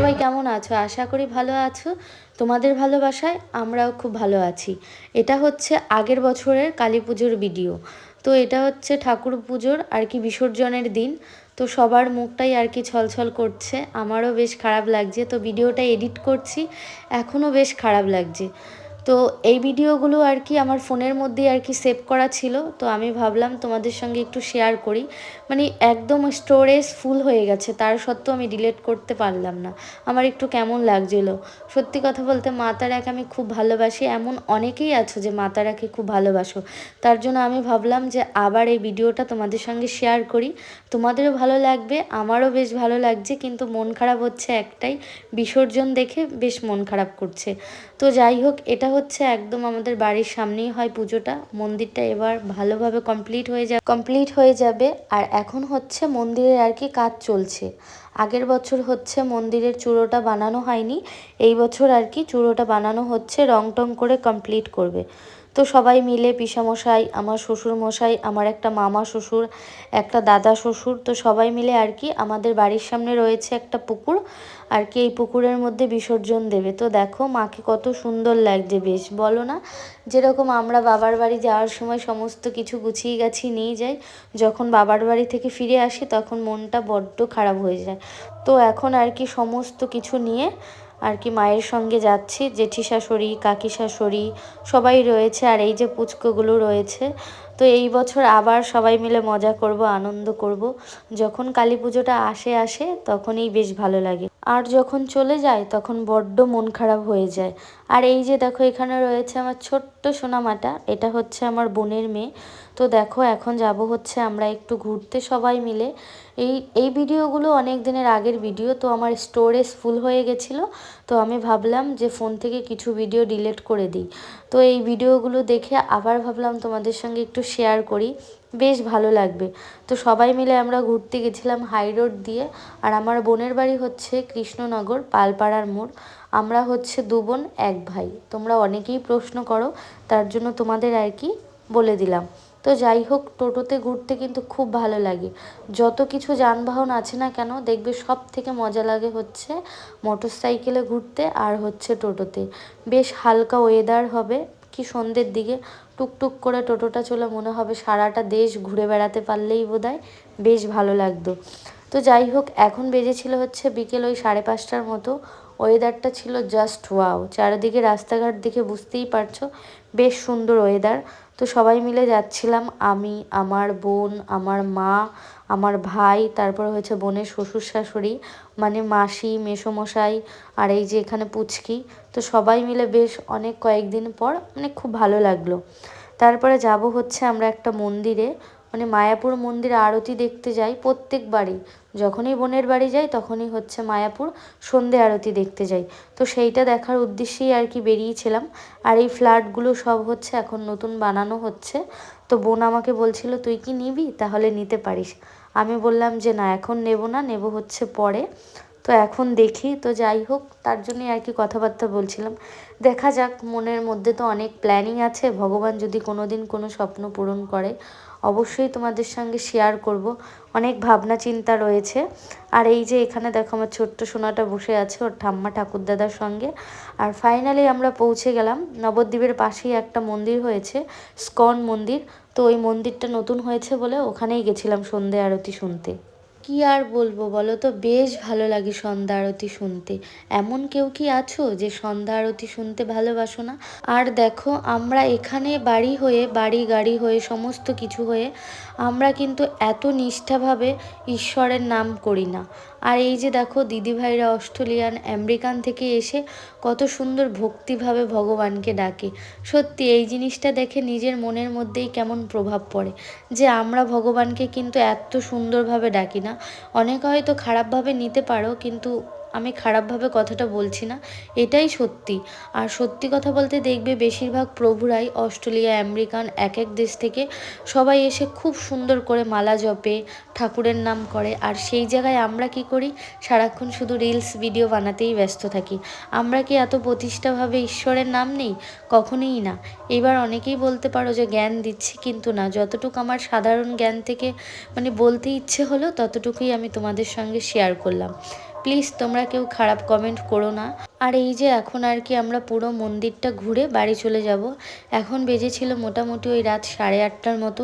সবাই কেমন আছো? আশা করি ভালো আছো। তোমাদের ভালোবাসায় আমরাও খুব ভালো আছি। এটা হচ্ছে আগের বছরের কালী পুজোর ভিডিও। তো এটা হচ্ছে ঠাকুর পুজোর আর কি বিসর্জনের দিন। তো সবার মুখটাই আর কি ছলছল করছে, আমারও বেশ খারাপ লাগছে। তো ভিডিওটা এডিট করছি, এখনও বেশ খারাপ লাগছে। তো এই ভিডিওগুলো আর কি আমার ফোনের মধ্যেই আর কি সেভ করা ছিল, তো আমি ভাবলাম তোমাদের সঙ্গে একটু শেয়ার করি। মানে একদম স্টোরেজ ফুল হয়ে গেছে, তার সত্ত্বেও আমি ডিলিট করতে পারলাম না। আমার একটু কেমন লাগছিল। সত্যি কথা বলতে মা তারাকে আমি খুব ভালোবাসি, এমন অনেকেই আছো যে মা তারাকে খুব ভালোবাসো। তার জন্য আমি ভাবলাম যে আবার এই ভিডিওটা তোমাদের সঙ্গে শেয়ার করি। তোমাদেরও ভালো লাগবে, আমারও বেশ ভালো লাগছে, কিন্তু মন খারাপ হচ্ছে একটাই, বিসর্জন দেখে বেশ মন খারাপ করছে। তো যাই হোক, এটা হচ্ছে একদম আমাদের বাড়ির সামনেই হয় পুজোটা। মন্দিরটা এবার ভালোভাবে কমপ্লিট হয়ে যাবে। আর এখন হচ্ছে মন্দিরের আর কি কাজ চলছে। আগের বছর হচ্ছে মন্দিরের চূড়োটা বানানো হয়নি, এই বছর আর কি চূড়োটা বানানো হচ্ছে, রং টং করে কমপ্লিট করবে। তো সবাই মিলে পিসামশাই, আমার শ্বশুর মশাই, আমার একটা মামা শ্বশুর, একটা দাদা শ্বশুর, তো সবাই মিলে আর কি আমাদের বাড়ির সামনে রয়েছে একটা পুকুর আর কি, এই পুকুরের মধ্যে বিসর্জন দেবে। তো দেখো মাকে কত সুন্দর লাগছে, বেশ বলো না? যেরকম আমরা বাবার বাড়ি যাওয়ার সময় সমস্ত কিছু গুছিয়ে গাছিয়ে নিয়ে যাই, যখন বাবার বাড়ি থেকে ফিরে আসি তখন মনটা বড্ড খারাপ হয়ে যায়। তো এখন আর কি সমস্ত কিছু নিয়ে আর কি মায়ের সঙ্গে যাচ্ছি। জেঠি শাশুড়ি, কাকি শাশুড়ি সবাই রয়েছে, আর এই যে পুচকোগুলো রয়েছে। তো এই বছর আবার সবাই মিলে মজা করব, আনন্দ করব। যখন কালী পুজোটা আসে তখনই বেশ ভালো লাগে, আর যখন চলে যায় তখন বড্ড মন খারাপ হয়ে যায়। আর এই যে দেখো এখানে রয়েছে আমার ছোট্ট সোনামাটা, এটা হচ্ছে আমার বোনের মেয়ে। তো দেখো এখন যাব হচ্ছে আমরা একটু ঘুরতে সবাই মিলে। এই এই ভিডিওগুলো অনেক দিনের আগের ভিডিও, তো আমার স্টোরেজ ফুল হয়ে গেছিলো। তো আমি ভাবলাম যে ফোন থেকে কিছু ভিডিও ডিলিট করে দিই। তো এই ভিডিওগুলো দেখে আবার ভাবলাম তোমাদের সঙ্গে একটু শেয়ার করি, বেশ ভালো লাগবে। তো সবাই মিলে আমরা ঘুরতে গেছিলাম হাই রোড দিয়ে। আর আমার বোনের বাড়ি হচ্ছে কৃষ্ণনগর পালপাড়ার মোড়। আমরা হচ্ছে 2 বোন 1 ভাই। তোমরা অনেকেই প্রশ্ন করো, তার জন্য তোমাদের আর কি বলে দিলাম। তো যাই হোক, টোটোতে ঘুরতে কিন্তু খুব ভালো লাগে। যত কিছু যানবাহন আছে না কেন, দেখবে সব থেকে মজা লাগে হচ্ছে মোটর সাইকেলে ঘুরতে আর হচ্ছে টোটোতে। বেশ হালকা ওয়েদার হবে, কি সন্ধ্যের দিকে টুকটুক করে টোটোটা চলে, মনে হবে সারাটা দেশ ঘুরে বেড়াতে পারলেই বোধহয় বেশ ভালো লাগতো। তো যাই হোক, এখন বেজেছিল হচ্ছে বিকেল ওই 5:30টার মতো। ওয়েদারটা ছিল জাস্ট ওয়াও, চারিদিকে রাস্তাঘাট দেখে বুঝতেই পারছো বেশ সুন্দর ওয়েদার। তো সবাই মিলে যাচ্ছিলাম, আমি, আমার বোন, আমার মা, আমার ভাই, তারপর হচ্ছে বোনের শ্বশুর শাশুড়ি মানে মাসি, মেসোমশাই, আর এই যে এখানে পুচকি। তো সবাই মিলে বেশ অনেক কয়েকদিন পর মানে খুব ভালো লাগলো। তারপরে যাব হচ্ছে আমরা একটা মন্দিরে, মানে মায়াপুর মন্দিরে আরতি দেখতে যাই প্রত্যেকবারই। যখনই বোনের বাড়ি যাই তখনই হচ্ছে মায়াপুর সন্ধে আরতি দেখতে যাই। তো সেইটা দেখার উদ্দেশ্যেই আর কি বেরিয়েছিলাম। আর এই ফ্ল্যাটগুলো সব হচ্ছে এখন নতুন বানানো হচ্ছে। তো বোন আমাকে বলছিল তুই কি নিবি, তাহলে নিতে পারিস। আমি বললাম যে না, এখন নেব না, নেব হচ্ছে পরে। তো এখন দেখি। তো যাই হোক, তার জন্যই আর কি কথাবার্তা বলছিলাম। দেখা যাক, মনের মধ্যে তো অনেক প্ল্যানিং আছে, ভগবান যদি কোনো দিন কোনো স্বপ্ন পূরণ করে অবশ্যই তোমাদের সঙ্গে শেয়ার করব। অনেক ভাবনা চিন্তা রয়েছে। আর এই যে এখানে দেখো আমার ছোট্ট সোনাটা বসে আছে ওর ঠাম্মা ঠাকুরদাদার সঙ্গে। আর ফাইনালি আমরা পৌঁছে গেলাম। নবদ্বীপের পাশেই একটা মন্দির হয়েছে, স্কন মন্দির। তো ওই মন্দিরটা নতুন হয়েছে বলে ওখানেই গেছিলাম সন্ধে আরতি শুনতে। কি আর বলবো বলো তো, বেশ ভালো লাগে সন্ধ্যা আরতি শুনতে। এমন কেউ কি আছো যে সন্ধ্যা আরতি শুনতে ভালোবাসো না? আর দেখো, আমরা এখানে বাড়ি গাড়ি হয়ে সমস্ত কিছু হয়ে আমরা কিন্তু এত নিষ্ঠাভাবে ঈশ্বরের নাম করি না। আর এই যে দেখো দিদিভাইরা অস্ট্রেলিয়ান আমেরিকান থেকে এসে কত সুন্দর ভক্তিভাবে ভগবানকে ডাকে। সত্যি এই জিনিসটা দেখে নিজের মনের মধ্যেই কেমন প্রভাব পড়ে যে আমরা ভগবানকে কিন্তু এত সুন্দরভাবে ডাকি না। অনেকে হয়তো খারাপভাবে নিতে পারো, কিন্তু আমি খারাপভাবে কথাটা বলছি না, এটাই সত্যি। আর সত্যি কথা বলতে দেখবে বেশিরভাগ প্রভুরাই অস্ট্রেলিয়া আমেরিকান এক এক দেশ থেকে সবাই এসে খুব সুন্দর করে মালা জপে, ঠাকুরের নাম করে। আর সেই জায়গায় আমরা কি করি, সারাক্ষণ শুধু রিলস ভিডিও বানাতেই ব্যস্ত থাকি। আমরা কি এত প্রতিষ্ঠাভাবে ঈশ্বরের নাম নেই? কখনোই না। এবার অনেকেই বলতে পারো যে জ্ঞান দিচ্ছি, কিন্তু না, যতটুকু আমার সাধারণ জ্ঞান থেকে মানে বলতে ইচ্ছে হলো ততটুকুই আমি তোমাদের সঙ্গে শেয়ার করলাম। প্লিজ তোমরা কেউ খারাপ কমেন্ট করো না। আর এই যে এখন আর কি আমরা পুরো মন্দিরটা ঘুরে বাড়ি চলে যাব। এখন বেজেছিল মোটামুটি ওই রাত 8:30টার মতো।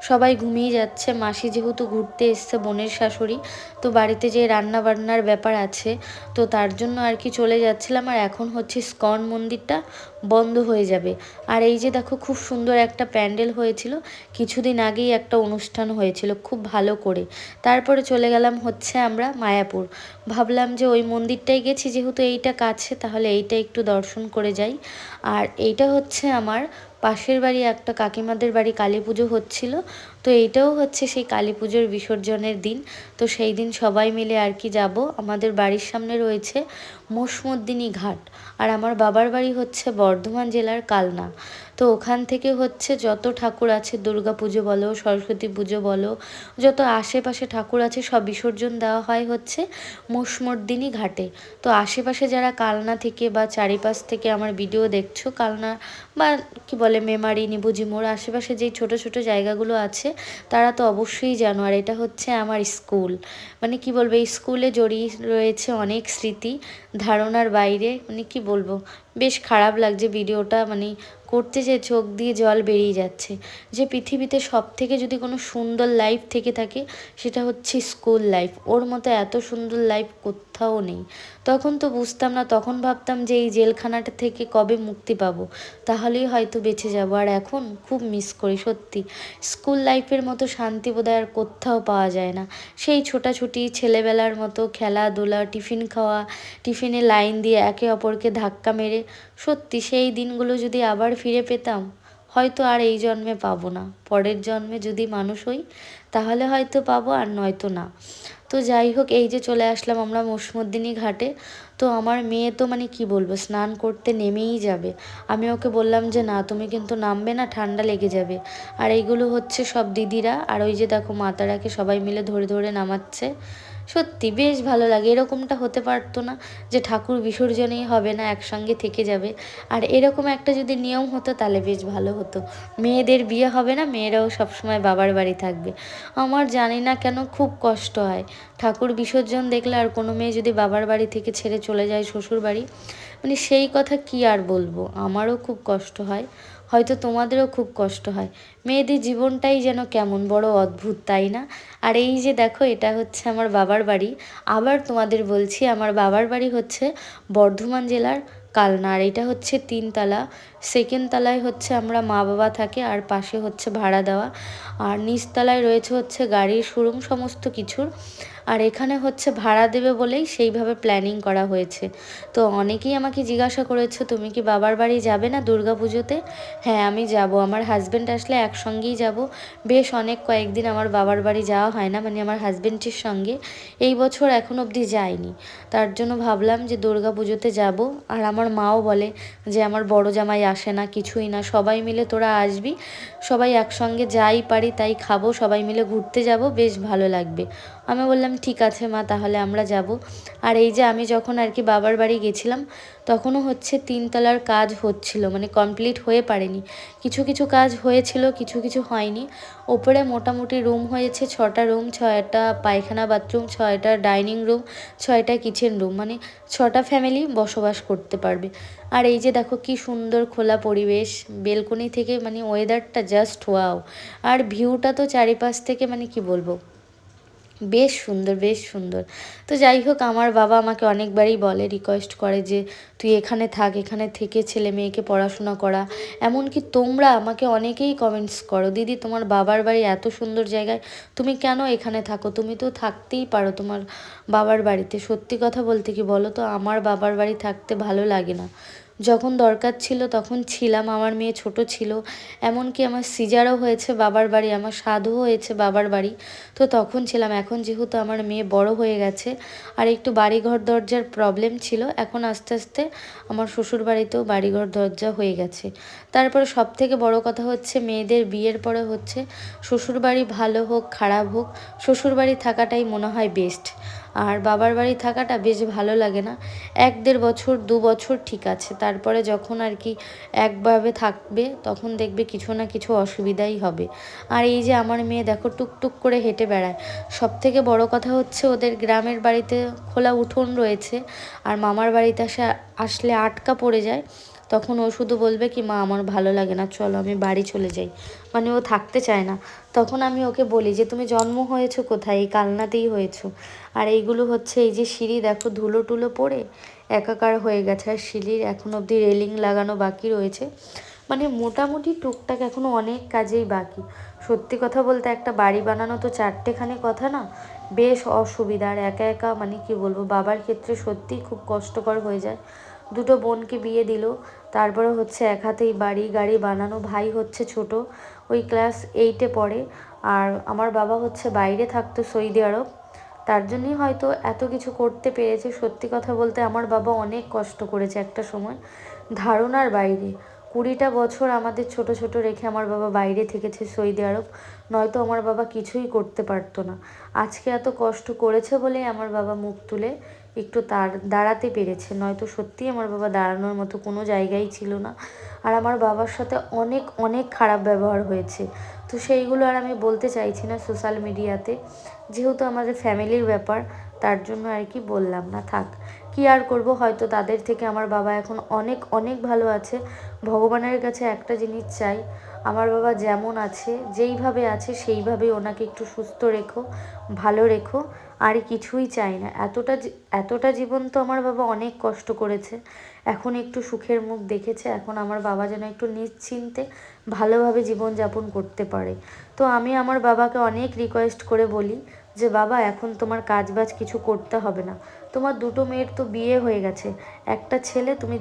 সবাই ঘুমিয়ে যাচ্ছে। মাসি যেহেতু ঘুরতে এসছে, বোনের শাশুড়ি, তো বাড়িতে যে রান্না বান্নার ব্যাপার আছে, তো তার জন্য আর কি চলে যাচ্ছিলাম। আর এখন হচ্ছে ইস্কন মন্দিরটা বন্ধ হয়ে যাবে। আর এই যে দেখো খুব সুন্দর একটা প্যান্ডেল হয়েছিল, কিছুদিন আগেই একটা অনুষ্ঠান হয়েছিল খুব ভালো করে। তারপরে চলে গেলাম হচ্ছে আমরা মায়াপুর। ভাবলাম যে ওই মন্দিরটাই গেছি, যেহেতু এইটা কাছে, তাহলে এইটা একটু দর্শন করে যাই। আর এইটা হচ্ছে আমার পাশের বাড়ি একটা কাকিমাদের বাড়ি কালী পুজো হচ্ছিল। তো এইটাও হচ্ছে সেই কালী পুজোর বিসর্জনের দিন। তো সেই দিন সবাই মিলে আর কি যাব। আমাদের বাড়ির সামনে রয়েছে মোসমদ্দিনী ঘাট। আর আমার বাবার বাড়ি হচ্ছে বর্ধমান জেলার কালনা। তো ওখান থেকে হচ্ছে যত ঠাকুর আছে, দুর্গা পুজো বলো, সরস্বতী পুজো বলো, যত আশেপাশে ঠাকুর আছে সব বিসর্জন দেওয়া হয় হচ্ছে মোসমর্দিনী ঘাটে। তো আশেপাশে যারা কালনা থেকে বা চারিপাশ থেকে আমার ভিডিও দেখছো, কালনা বা কি বলে মেমারি, নিবুজি মোড়, আশেপাশে যেই ছোট ছোট জায়গাগুলো আছে, তারা তো অবশ্যই জানো। আর এটা হচ্ছে আমার স্কুল, মানে কি বলবো, এই স্কুলে জড়িয়ে রয়েছে অনেক স্মৃতি, ধারণার বাইরে। মানে কি বলবো, বেশ খারাপ লাগছে ভিডিওটা মানে করতে, যে চোখ দিয়ে জল বেরিয়ে যাচ্ছে। যে পৃথিবীতে সব থেকে যদি কোনো সুন্দর লাইফ থেকে থাকে, সেটা হচ্ছে স্কুল লাইফ। ওর মতো এত সুন্দর লাইফ কোথাও নেই। তখন তো বুঝতাম না, তখন ভাবতাম যে এই জেলখানাটা থেকে কবে মুক্তি পাবো, তাহলেই হয়তো বেঁচে যাবো। আর এখন খুব মিস করি সত্যি। স্কুল লাইফের মতো শান্তি বোধহয় আর কোথাও পাওয়া যায় না। সেই ছোটাছুটি ছেলেবেলার মতো খেলাধুলা, টিফিন খাওয়া, টিফিনে লাইন দিয়ে একে অপরকে ধাক্কা মেরে, সত্যি সেই দিনগুলো যদি আবার ফিরে পেতাম, হয়তো আর এই জন্মে পাবো না, পরের জন্মে যদি মানুষ হই তাহলে হয়তো পাবো, আর নয়তো না। তো যাই হোক, এই যে চলে আসলাম আমরা মোসমদ্দিনী ঘাটে। তো আমার মেয়ে তো মানে কি বলবো, স্নান করতে নেমেই যাবে। আমি ওকে বললাম যে না, তুমি কিন্তু নামবে না, ঠান্ডা লেগে যাবে। আর এইগুলো হচ্ছে সব দিদিরা, আর ওই যে দেখো মাতারাকে সবাই মিলে ধরে ধরে নামাচ্ছে। সত্যি বেশ ভালো লাগে। এরকমটা হতে পারতো না যে ঠাকুর বিসর্জনেই হবে না, একসঙ্গে থেকে যাবে। আর এরকম একটা যদি নিয়ম হতো তাহলে বেশ ভালো হতো। মেয়েদের বিয়ে হবে না, মেয়েরাও সবসময় বাবার বাড়ি থাকবে। আমার জানি না কেন খুব কষ্ট হয় ঠাকুর বিসর্জন দেখলে। আর কোনো মেয়ে যদি বাবার বাড়ি থেকে ছেড়ে চলে যায় শ্বশুর বাড়ি, মানে সেই কথা কি আর বলবো, আমারও খুব কষ্ট হয়, হয়তো তোমাদেরও খুব কষ্ট হয়। মেয়েদের জীবনটাই যেন কেমন বড় অদ্ভুত, তাই না? আর এই যে দেখো, এটা হচ্ছে আমার বাবার বাড়ি। আবার তোমাদের বলছি, আমার বাবার বাড়ি হচ্ছে বর্ধমান জেলার কালনা। আর এটা হচ্ছে 3 তলা। সেকেন্ড তলায় হচ্ছে আমরা মা বাবা থাকে, আর পাশে হচ্ছে ভাড়া দেওয়া। আর নিচতলায় রয়েছে হচ্ছে গাড়ির শোরুম সমস্ত কিছুর। আর এখানে হচ্ছে ভাড়া দেবে বলেই সেইভাবে প্ল্যানিং করা হয়েছে। তো অনেকেই আমাকে জিজ্ঞাসা করেছে, তুমি কি বাবার বাড়ি যাবে না দুর্গা পুজোতে? হ্যাঁ, আমি যাব। আমার হাজব্যান্ড আসলে একসঙ্গেই যাব। বেশ অনেক কয়েকদিন আমার বাবার বাড়ি যাওয়া হয় না, মানে আমার হাজব্যান্ডের সঙ্গে। এই বছর এখন অবধি যাইনি, তার জন্য ভাবলাম যে দুর্গা পুজোতে যাব। আর আমার মাও বলে যে আমার বড় জামাই আসে না, কিছুই না, সবাই মিলে তোরা আসবি, সবাই একসঙ্গে যাই পারি তাই খাবো, সবাই মিলে ঘুরতে যাব, বেশ ভালো লাগবে। আমি বললাম ঠিক আছে মা, তাহলে আমরা যাব। আর এই যে আমি যখন আর কি বাবার বাড়ি গেছিলাম, তখনও হচ্ছে 3 তলার কাজ হচ্ছিল, মানে কমপ্লিট হয়ে পারেনি। কিছু কিছু কাজ হয়েছিল, কিছু কিছু হয়নি। ওপরে মোটামুটি রুম হয়েছে 6টা রুম, 6টা পায়খানা বাথরুম, 6টা ডাইনিং রুম, 6টা কিচেন রুম, মানে 6টা ফ্যামিলি বসবাস করতে পারবে। আর এই যে দেখো কি সুন্দর খোলা পরিবেশ, বেলকনি থেকে মানে ওয়েদারটা জাস্ট ওয়াও। আর ভিউটা তো চারিপাশ থেকে মানে কি বলবো, বেশ সুন্দর, বেশ সুন্দর। তো যাই হোক, আমার বাবা আমাকে অনেকবারই বলে, রিকোয়েস্ট করে যে তুই এখানে থাক, এখানে থেকে ছেলে মেয়েকে পড়াশোনা করা। এমনকি তোমরা আমাকে অনেকেই কমেন্টস করো, দিদি তোমার বাবার বাড়ি এত সুন্দর জায়গায়, তুমি কেন এখানে থাকো, তুমি তো থাকতেই পারো তোমার বাবার বাড়িতে। সত্যি কথা বলতে কি বলো তো, আমার বাবার বাড়ি থাকতে ভালো লাগে না। যখন দরকার ছিল তখন ছিলাম, আমার মেয়ে ছোট ছিল, এমনকি আমার সিজারও হয়েছে বাবার বাড়ি, আমার সাধও হয়েছে বাবার বাড়ি, তো তখন ছিলাম। এখন যেহেতু আমার মেয়ে বড় হয়ে গেছে, আর একটু বাড়িঘর দরজার প্রবলেম ছিল, এখন আস্তে আস্তে আমার শ্বশুর বাড়িতেও বাড়িঘর দরজা হয়ে গেছে। তারপরে সব থেকে বড় কথা হচ্ছে, মেয়েদের বিয়ের পরে হচ্ছে শ্বশুর বাড়ি ভালো হোক খারাপ হোক, শ্বশুর বাড়ি থাকাটাই মনে হয় বেস্ট। আর বাবার বাড়ি থাকাটা বেশ ভালো লাগে না। 1-1.5 বছর 2 বছর ঠিক আছে, তারপরে যখন আর কি একভাবে থাকবে তখন দেখবে কিছু না কিছু অসুবিধাই হবে। আর এই যে আমার মেয়ে দেখো টুকটুক করে হেঁটে বেড়ায়। সব থেকে বড় কথা হচ্ছে ওদের গ্রামের বাড়িতে খোলা উঠোন রয়েছে, আর মামার বাড়িতে আসলে আটকা পড়ে যায়। তখন ও শুধু বলবে কি, মা আমার ভালো লাগে না, চলো আমি বাড়ি চলে যাই। মানে ও থাকতে চায় না। তখন আমি ওকে বলি যে তুমি জন্ম হয়েছো কোথায়, এই কালনাতেই হয়েছো। আর এইগুলো হচ্ছে এই যে সিঁড়ি দেখো ধুলো টুলো পড়ে একাকার হয়ে গেছে, আর সিঁড়ির এখন অবধি রেলিং লাগানো বাকি রয়েছে। মানে মোটামুটি টুকটাক এখনও অনেক কাজেই বাকি। সত্যি কথা বলতে একটা বাড়ি বানানো তো চারটেখানি কথা না, বেশ অসুবিধা। আর একা একা মানে কি বলবো, বাবার ক্ষেত্রে সত্যিই খুব কষ্টকর হয়ে যায়। দুটো বোনকে বিয়ে দিল, তারপরে হচ্ছে এক হাতেই বাড়ি গাড়ি বানানো। ভাই হচ্ছে ছোট, ওই ক্লাস 8-এ পড়ে। আর আমার বাবা হচ্ছে বাইরে থাকতো, সৌদি আরব, তার জন্যই হয়তো এত কিছু করতে পেরেছে। সত্যি কথা বলতে আমার বাবা অনেক কষ্ট করেছে একটা সময়, ধারণার বাইরে। 20টা বছর আমাদের ছোট ছোট রেখে আমার বাবা বাইরে থেকেছে সৌদি আরব, নয়তো আমার বাবা কিছুই করতে পারতো না। আজকে এত কষ্ট করেছে বলেই আমার বাবা মুখ তুলে একটু দাঁড়াতে পেরেছে, নয়তো সত্যিই আমার বাবা দাঁড়ানোর মতো কোনো জায়গায় ছিল না। আর আমার বাবার সাথে অনেক অনেক খারাপ ব্যবহার হয়েছে, তো সেইগুলো আর আমি বলতে চাইছি না সোশ্যাল মিডিয়াতে, যেহেতু আমাদের ফ্যামিলির ব্যাপার, তার জন্য আর কি বললাম না, থাক। কি আর করব, হয়তো তাদের থেকে আমার বাবা এখন অনেক অনেক ভালো আছে। ভগবানের কাছে একটা জিনিস চাই, আমার বাবা যেমন আছে যেইভাবে আছে সেইভাবেই ওনাকে একটু সুস্থ রেখো, ভালো রেখো। আর কিছুই চাই না। এতটা জীবন তো আমার বাবা অনেক কষ্ট করেছে, এখন একটু সুখের মুখ দেখেছে, এখন আমার বাবা যেন একটু নিশ্চিন্তে ভালোভাবে জীবনযাপন করতে পারে। তো আমি আমার বাবাকে অনেক রিকোয়েস্ট করে বলি যে বাবা এখন তোমার কাজ বাজ কিছু করতে হবে না, তোমার দুটো মেয়ের তো বিয়ে হয়ে গেছে, একটা ছেলে, তুমি